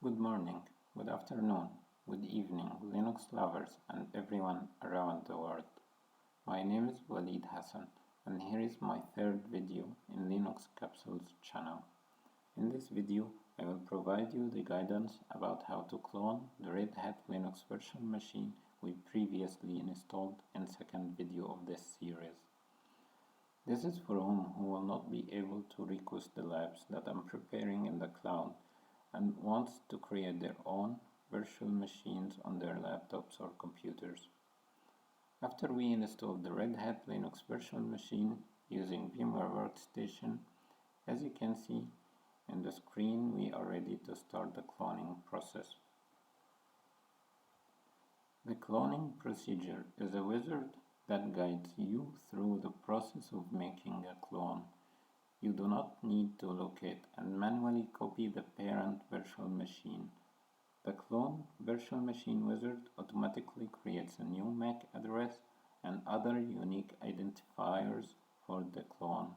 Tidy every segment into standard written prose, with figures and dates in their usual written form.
Good morning, good afternoon, good evening, Linux lovers and everyone around the world. My name is Walid Hassan and here is my third video in Linux Capsule's channel. In this video, I will provide you the guidance about how to clone the Red Hat Linux virtual machine we previously installed in second video of this series. This is for whom who will not be able to request the labs that I'm preparing in the cloud and wants to create their own virtual machines on their laptops or computers. After we install the Red Hat Linux virtual machine using VMware Workstation, as you can see in the screen, we are ready to start the cloning process. The cloning procedure is a wizard that guides you through the process of making a clone. You do not need to locate and manually copy the parent virtual machine. The Clone Virtual Machine wizard automatically creates a new MAC address and other unique identifiers for the clone.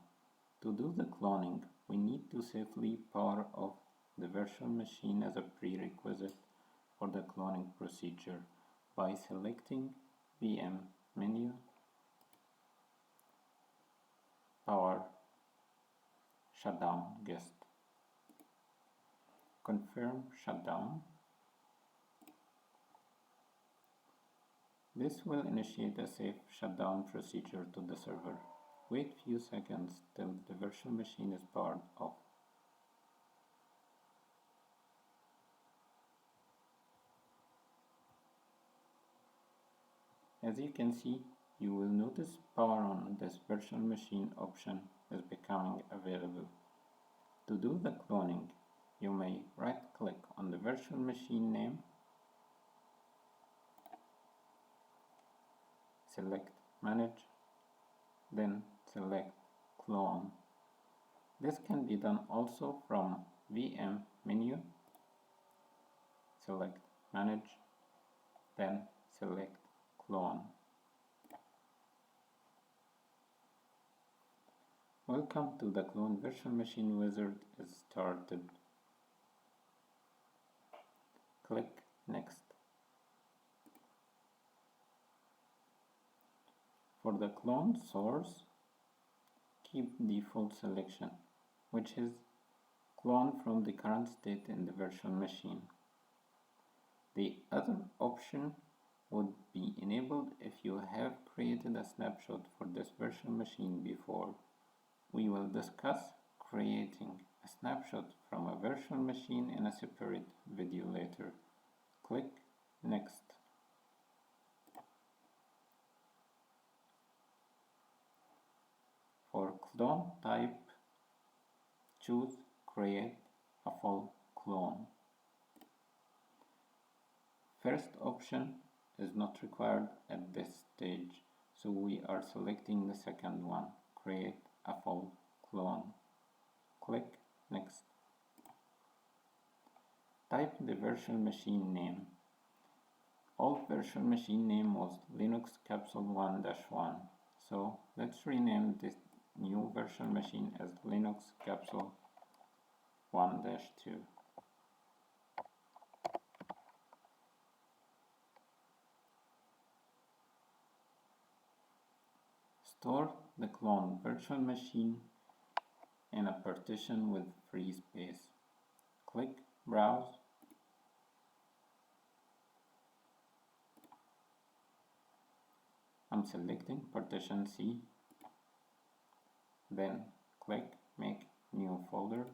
To do the cloning, we need to safely power off the virtual machine as a prerequisite for the cloning procedure by selecting VM menu, Power, Shutdown Guest. Confirm shutdown. This will initiate a safe shutdown procedure to the server. Wait few seconds till the virtual machine is powered off. As you can see, you will notice power on this virtual machine option is becoming available. To do the cloning, you may right-click on the virtual machine name, select Manage, then select Clone. This can be done also from VM menu, select Manage, then select Clone. Welcome to the Clone Virtual Machine wizard is started. Click Next. For the clone source, keep default selection, which is clone from the current state in the virtual machine. The other option would be enabled if you have created a snapshot for this virtual machine before. We will discuss creating a snapshot from a virtual machine in a separate video later. Click Next. For clone type, choose Create a full clone. First option is not required at this stage, so we are selecting the second one, Create a full clone. Click Next. Type the virtual machine name. Old virtual machine name was Linux Capsule 1-1, so let's rename this new virtual machine as Linux Capsule 1-2. Store the clone virtual machine in a partition with free space. Click Browse. I'm selecting partition C. Then click Make New Folder.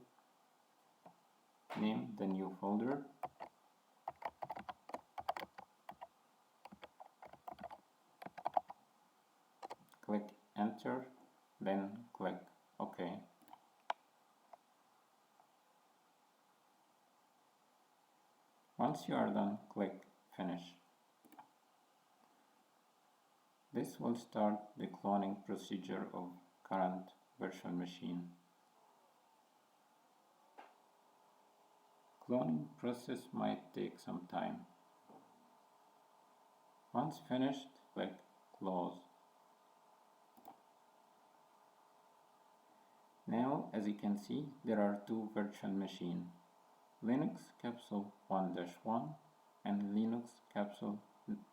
Name the new folder. Click Enter, then click OK. Once you are done, click Finish. This will start the cloning procedure of current virtual machine. Cloning process might take some time. Once finished, click Close. Now, as you can see, there are two virtual machines. Linux Capsule 1-1 and Linux Capsule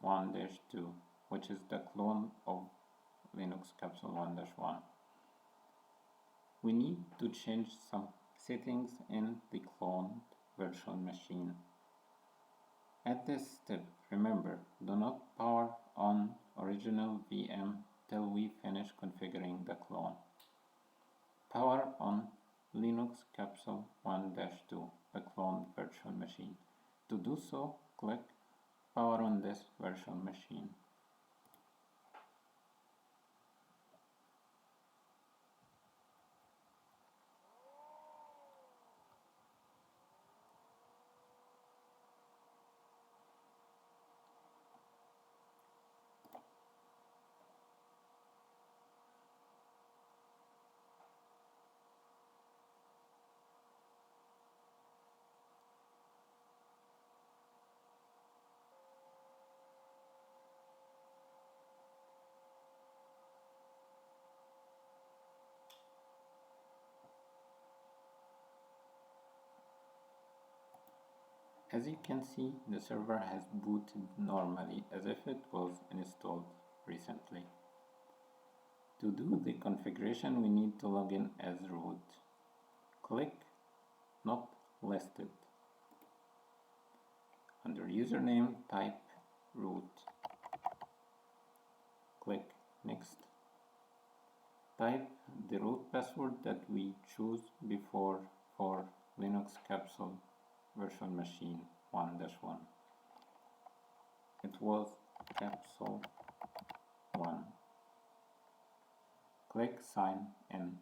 1-2, which is the clone of Linux Capsule 1-1. We need to change some settings in the cloned virtual machine. At this step, remember, do not power on original VM till we finish configuring the clone. Power on Linux Capsule 1-2, the cloned virtual machine. To do so, click Power on this virtual machine. As you can see, the server has booted normally as if it was installed recently. To do the configuration, we need to log in as root. Click Not Listed. Under username, type root. Click Next. Type the root password that we choose before for Linux Capsule virtual machine 1-1. It was Capsule 1. Click Sign In.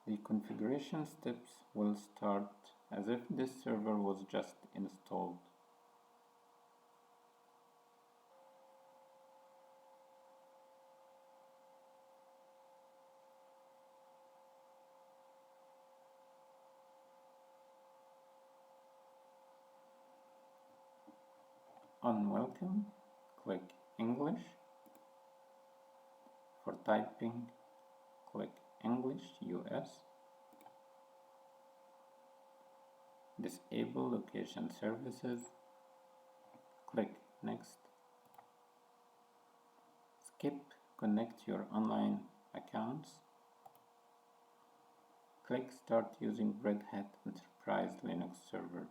The configuration steps will start as if this server was just installed. On Welcome, click English. For typing, click English US. Disable location services. Click Next. Skip Connect your online accounts. Click Start using Red Hat Enterprise Linux server.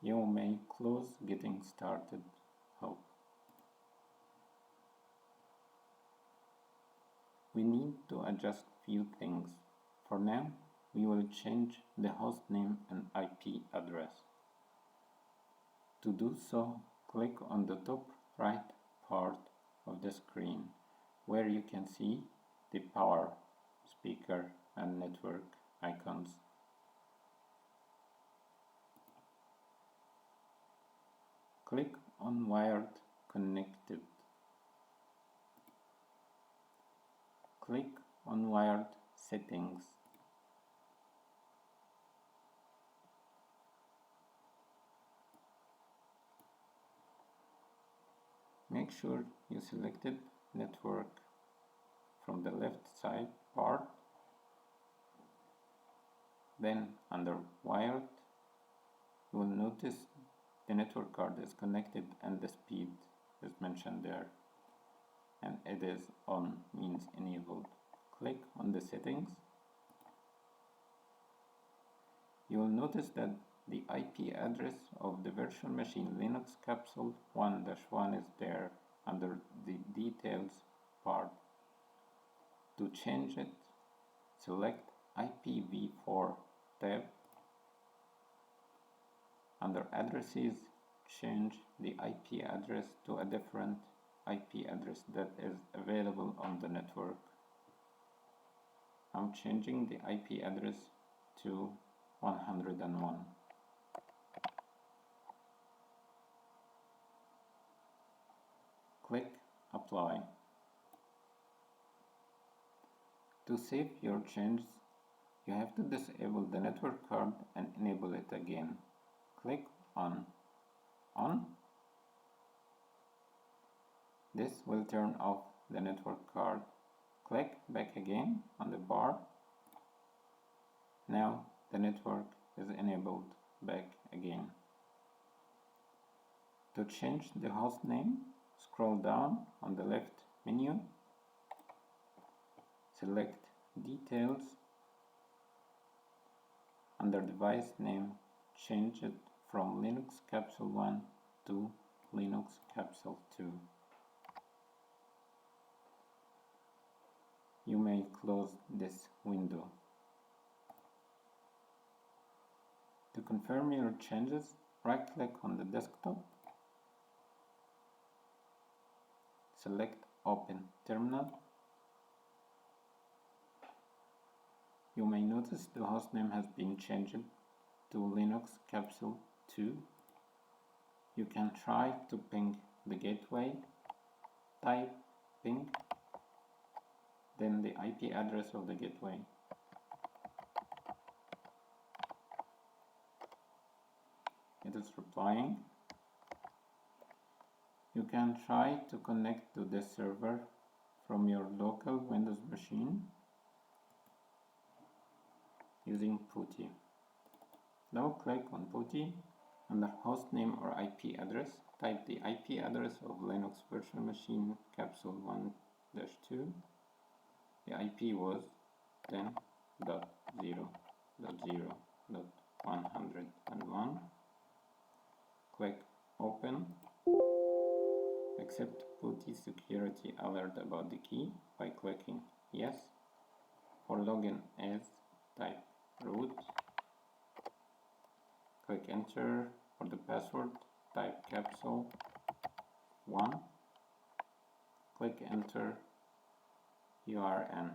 You may close Getting Started Help. We need to adjust few things. For now, we will change the host name and IP address. To do so, click on the top right part of the screen where you can see the power, speaker and network icons. Click on Wired Connected. Click on Wired Settings. Make sure you selected Network from the left side part. Then under Wired, you will notice the network card is connected and the speed is mentioned there, and it is on, means enabled. Click on the settings. You will notice that the IP address of the virtual machine Linux Capsule 1-1 is there under the details part. To change it, select IPv4 tab. Under addresses, change the IP address to a different IP address that is available on the network. I'm changing the IP address to 101. Click Apply. To save your changes, You have to disable the network card and enable it again. Click on On. This will turn off the network card. Click back again on the bar. Now the network is enabled back again. To change the host name, scroll down on the left menu, select Details. Under device name, change it from Linux Capsule 1 to Linux Capsule 2. You may close this window. To confirm your changes, right-click on the desktop, select Open Terminal. You may notice the hostname has been changed to Linux Capsule 2. You can try to ping the gateway. Type ping, then the IP address of the gateway. It is replying. You can try to connect to this server from your local Windows machine using PuTTY. Double-click on PuTTY. Under hostname or IP address, type the IP address of Linux virtual machine Capsule 1-2. The IP was 10.0.0.101. Click Open. Accept PuTTY security alert about the key by clicking Yes. For login as, type root. Click Enter. For the password, type Capsule 1. Click Enter URN.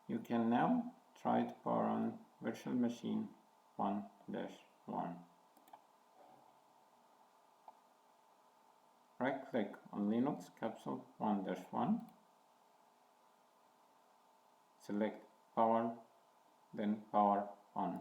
You can now try to power on virtual machine 1-1. Right-click on Linux Capsule 1-1. Select Power, then Power On.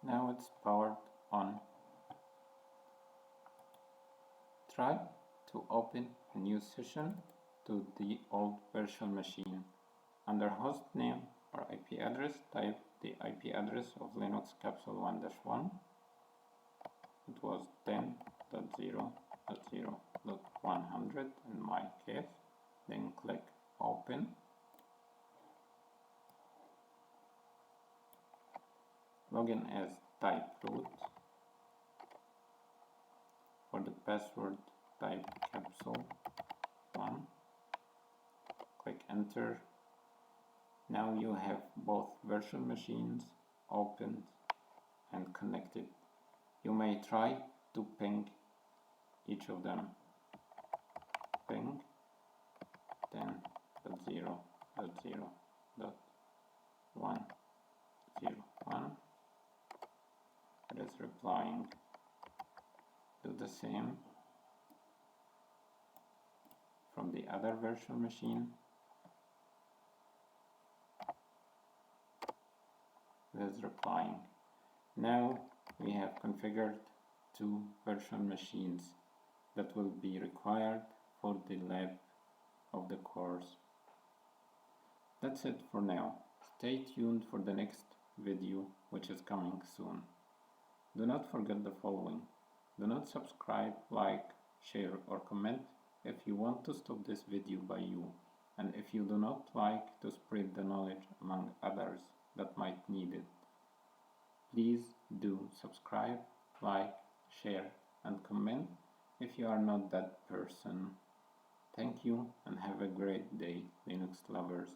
Now it's powered on. Try to open a new session to the old virtual machine. Under host name or IP address, type the IP address of Linux Capsule 1-1. It was 10.0.0.100 in my case. Then click Open. Login as, type root. For the password, type Capsule 1. Click Enter. Now you have both virtual machines opened and connected. You may try to ping each of them. Ping 10.0.0.101. It is replying. Do the same from the other virtual machine. It is replying. Now we have configured 2 virtual machines that will be required for the lab of the course. That's it for now. Stay tuned for the next video, which is coming soon. Do not forget the following. Do not subscribe, like, share or comment if you want to stop this video by you, and if you do not like to spread the knowledge among others that might need it. Please do subscribe, like, share and comment If you are not that person, thank you and have a great day, Linux lovers.